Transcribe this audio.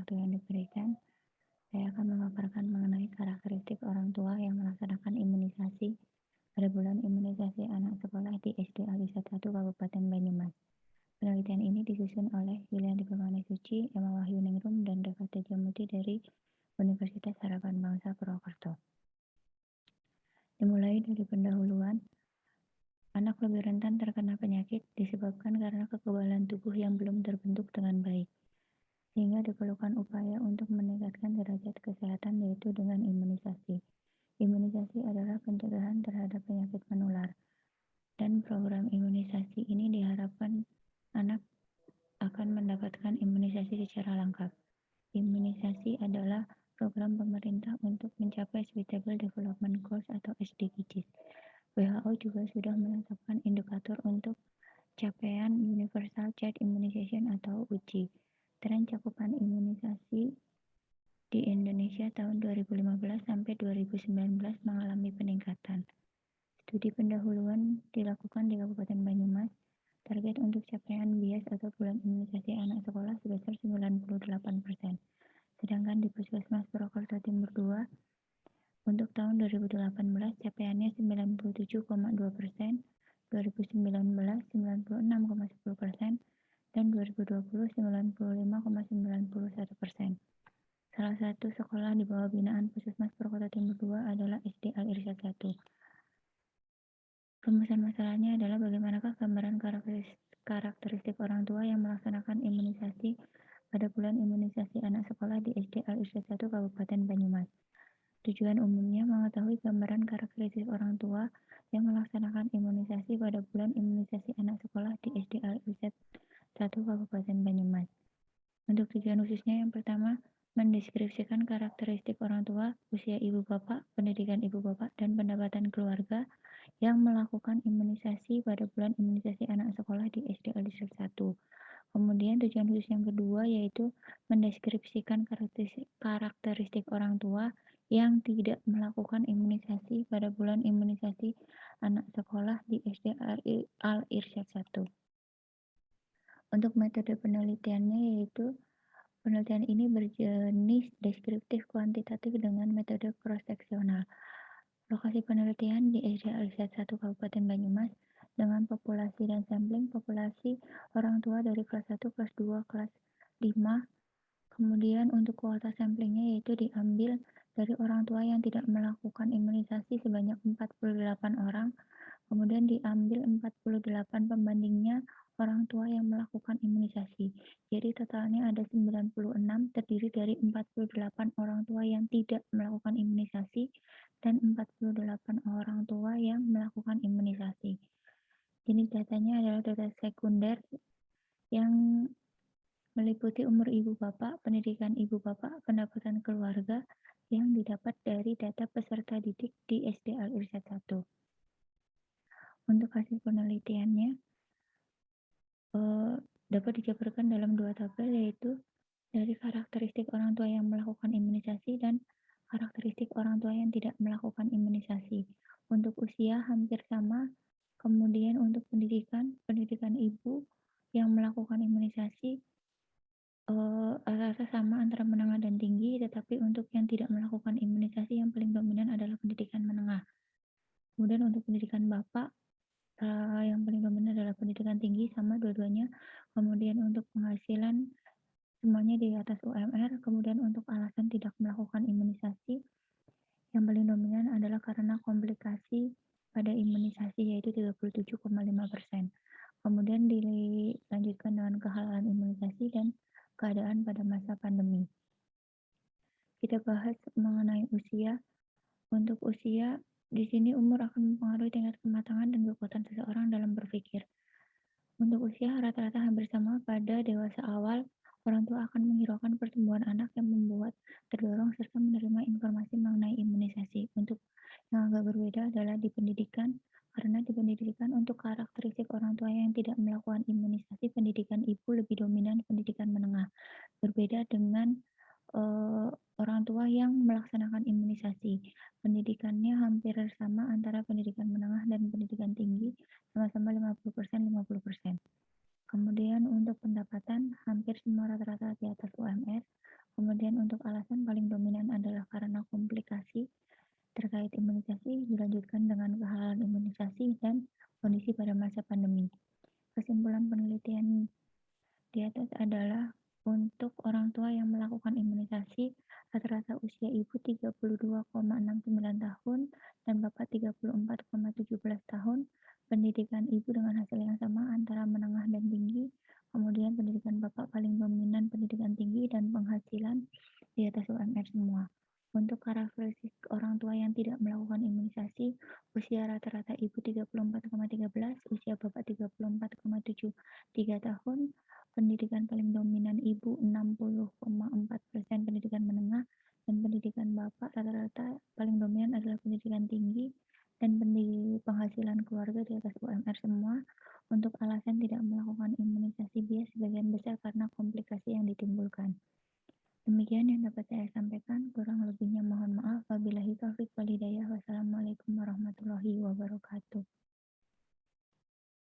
waktu yang diberikan. Saya akan memaparkan mengenai karakteristik orang tua yang melaksanakan imunisasi pada bulan imunisasi anak sekolah di SD Alisat 1 Kabupaten Banyumas. Penelitian ini disusun oleh Yulianti Permanesuci, Emma Wahyu Ningrum, dan Deva Tejamuti dari Universitas Harapan Bangsa Purwokerto. Dimulai dari pendahuluan, anak lebih rentan terkena penyakit disebabkan karena kekebalan tubuh yang belum terbentuk dengan baik, sehingga diperlukan upaya untuk meningkatkan derajat kesehatan yaitu dengan imunisasi. Imunisasi adalah pencegahan terhadap penyakit menular, dan program imunisasi ini diharapkan anak akan mendapatkan imunisasi secara lengkap. Imunisasi adalah program pemerintah untuk mencapai Sustainable Development Goals atau SDGs. WHO juga sudah menetapkan indikator untuk capaian Universal Child Immunization atau UCI. Tren cakupan imunisasi di Indonesia tahun 2015 sampai 2019 mengalami peningkatan. Studi pendahuluan dilakukan di Kabupaten Banyumas. Target untuk capaian bias atau bulan imunisasi anak sekolah sebesar 98%. Sedangkan di Puskesmas Purwokerto Timur 2 untuk tahun 2018 capaiannya 97,2%, 2019 96,10%, dan 2020 95,91%. Salah satu sekolah di bawah binaan Puskesmas Purwokerto Timur 2 adalah SD Al Irsyad 1. Rumusan masalahnya adalah bagaimanakah gambaran karakteristik orang tua yang melaksanakan imunisasi pada bulan imunisasi anak sekolah di SD Al Irsyad 1 Kabupaten Banyumas. Tujuan umumnya mengetahui gambaran karakteristik orang tua yang melaksanakan imunisasi pada bulan imunisasi anak sekolah di SD Al Irsyad 1 Kabupaten Banyumas. Untuk tujuan khususnya yang pertama, mendeskripsikan karakteristik orang tua, usia ibu bapak, pendidikan ibu bapak, dan pendapatan keluarga yang melakukan imunisasi pada bulan imunisasi anak sekolah di SD Al Irsyad 1. Kemudian tujuan khusus yang kedua yaitu mendeskripsikan karakteristik orang tua yang tidak melakukan imunisasi pada bulan imunisasi anak sekolah di SD Al Irsyad 1. Untuk metode penelitiannya yaitu penelitian ini berjenis deskriptif kuantitatif dengan metode cross-seksional. Lokasi penelitian di SD Al Irsyad 1 Kabupaten Banyumas dengan populasi dan sampling populasi orang tua dari kelas 1, kelas 2, kelas 5. Kemudian untuk kuota samplingnya yaitu diambil dari orang tua yang tidak melakukan imunisasi sebanyak 48 orang. Kemudian diambil 48 pembandingnya orang tua yang melakukan imunisasi. Jadi totalnya ada 96 terdiri dari 48 orang tua yang tidak melakukan imunisasi dan 48 orang tua yang melakukan imunisasi. Jenis datanya adalah data sekunder yang meliputi umur ibu bapak, pendidikan ibu bapak, pendapatan keluarga yang didapat dari data peserta didik di SD Al Irsyad 1. Untuk hasil penelitiannya dapat dijabarkan dalam dua tabel yaitu dari karakteristik orang tua yang melakukan imunisasi dan karakteristik orang tua yang tidak melakukan imunisasi. Untuk usia hampir sama, kemudian untuk pendidikan ibu yang melakukan imunisasi rata-rata sama antara menengah dan tinggi, tetapi untuk yang tidak melakukan imunisasi yang paling dominan adalah pendidikan menengah. Kemudian untuk pendidikan bapak yang paling dominan adalah pendidikan tinggi sama dua-duanya. Kemudian untuk penghasilan semuanya di atas UMR. Kemudian untuk alasan tidak melakukan imunisasi yang paling dominan adalah karena komplikasi pada imunisasi yaitu 37,5%. Kemudian dilanjutkan dengan kehalalan imunisasi dan keadaan pada masa pandemi. Kita bahas mengenai usia. Untuk usia, di sini umur akan mempengaruhi tingkat kematangan dan kekuatan seseorang dalam berpikir. Untuk usia, rata-rata hampir sama pada dewasa awal, orang tua akan menghiraukan pertumbuhan anak yang membuat terdorong serta menerima informasi mengenai imunisasi. Untuk yang agak berbeda adalah di pendidikan, karena di pendidikan untuk karakteristik orang tua yang tidak melakukan imunisasi, pendidikan ibu lebih dominan pendidikan menengah. Berbeda dengan orang tua yang melaksanakan imunisasi. Pendidikannya hampir sama antara pendidikan menengah dan pendidikan tinggi, sama-sama 50%, 50%. Kemudian untuk pendapatan, hampir semua rata-rata di atas UMR. kondisi pada masa pandemi. Kesimpulan penelitian di atas adalah untuk orang tua yang melakukan imunisasi, rata-rata usia ibu 32,69 tahun dan bapak 34,17 tahun, pendidikan ibu dengan hasil yang sama antara menengah dan tinggi, kemudian pendidikan bapak paling dominan pendidikan tinggi dan penghasilan di atas UMR semua. Untuk karakteristik orang tua yang tidak melakukan imunisasi, usia rata-rata ibu 34,13, usia bapak 34,73 tahun, pendidikan paling dominan ibu 60,4%, pendidikan menengah, dan pendidikan bapak rata-rata paling dominan adalah pendidikan tinggi dan penghasilan keluarga di atas UMR semua. Untuk alasan tidak melakukan imunisasi bias sebagian besar karena komplikasi yang ditimbulkan. Demikian yang dapat saya sampaikan, kurang lebihnya mohon maaf. Wabillahi taufiq wal hidayah. Wassalamualaikum warahmatullahi wabarakatuh.